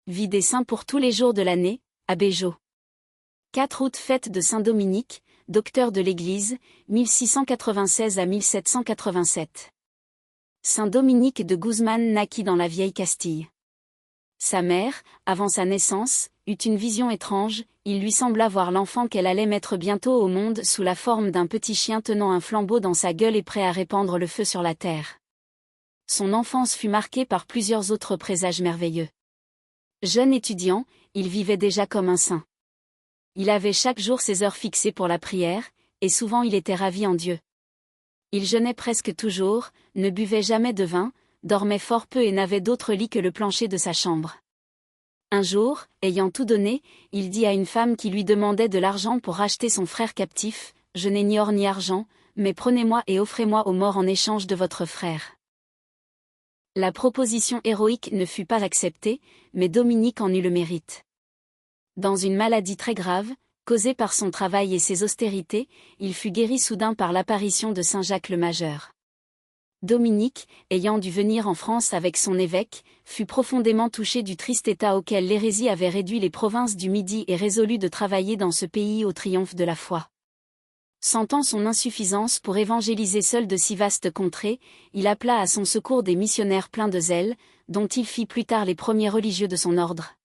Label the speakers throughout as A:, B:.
A: Vie des saints pour tous les jours de l'année, à Béjot. 4 août, fête de Saint-Dominique, docteur de l'Église, 1696 à 1787. Saint-Dominique de Guzman naquit dans la vieille Castille. Sa mère, avant sa naissance, eut une vision étrange. Il lui sembla voir l'enfant qu'elle allait mettre bientôt au monde sous la forme d'un petit chien tenant un flambeau dans sa gueule et prêt à répandre le feu sur la terre. Son enfance fut marquée par plusieurs autres présages merveilleux. Jeune étudiant, il vivait déjà comme un saint. Il avait chaque jour ses heures fixées pour la prière, et souvent il était ravi en Dieu. Il jeûnait presque toujours, ne buvait jamais de vin, dormait fort peu et n'avait d'autre lit que le plancher de sa chambre. Un jour, ayant tout donné, il dit à une femme qui lui demandait de l'argent pour racheter son frère captif, « Je n'ai ni or ni argent, mais prenez-moi et offrez-moi aux morts en échange de votre frère. » La proposition héroïque ne fut pas acceptée, mais Dominique en eut le mérite. Dans une maladie très grave, causée par son travail et ses austérités, il fut guéri soudain par l'apparition de Saint Jacques le Majeur. Dominique, ayant dû venir en France avec son évêque, fut profondément touché du triste état auquel l'hérésie avait réduit les provinces du Midi et résolut de travailler dans ce pays au triomphe de la foi. Sentant son insuffisance pour évangéliser seul de si vastes contrées, il appela à son secours des missionnaires pleins de zèle, dont il fit plus tard les premiers religieux de son ordre.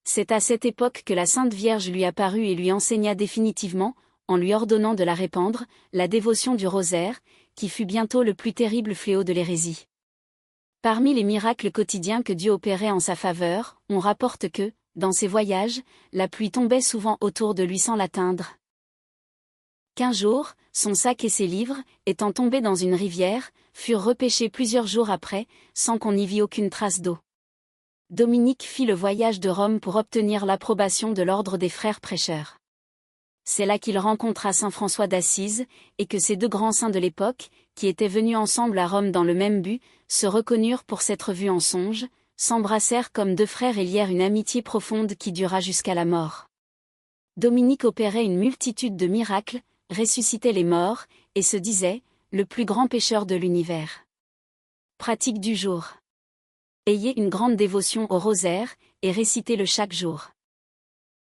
A: C'est à cette époque que la Sainte Vierge lui apparut et lui enseigna définitivement, en lui ordonnant de la répandre, la dévotion du rosaire, qui fut bientôt le plus terrible fléau de l'hérésie. Parmi les miracles quotidiens que Dieu opérait en sa faveur, on rapporte que, dans ses voyages, la pluie tombait souvent autour de lui sans l'atteindre. Qu'un jour, son sac et ses livres, étant tombés dans une rivière, furent repêchés plusieurs jours après, sans qu'on y vît aucune trace d'eau. Dominique fit le voyage de Rome pour obtenir l'approbation de l'ordre des frères prêcheurs. C'est là qu'il rencontra saint François d'Assise, et que ces deux grands saints de l'époque, qui étaient venus ensemble à Rome dans le même but, se reconnurent pour s'être vus en songe, s'embrassèrent comme deux frères et lièrent une amitié profonde qui dura jusqu'à la mort. Dominique opérait une multitude de miracles, ressuscitait les morts, et se disait, le plus grand pécheur de l'univers. Pratique du jour. Ayez une grande dévotion au rosaire, et récitez-le chaque jour.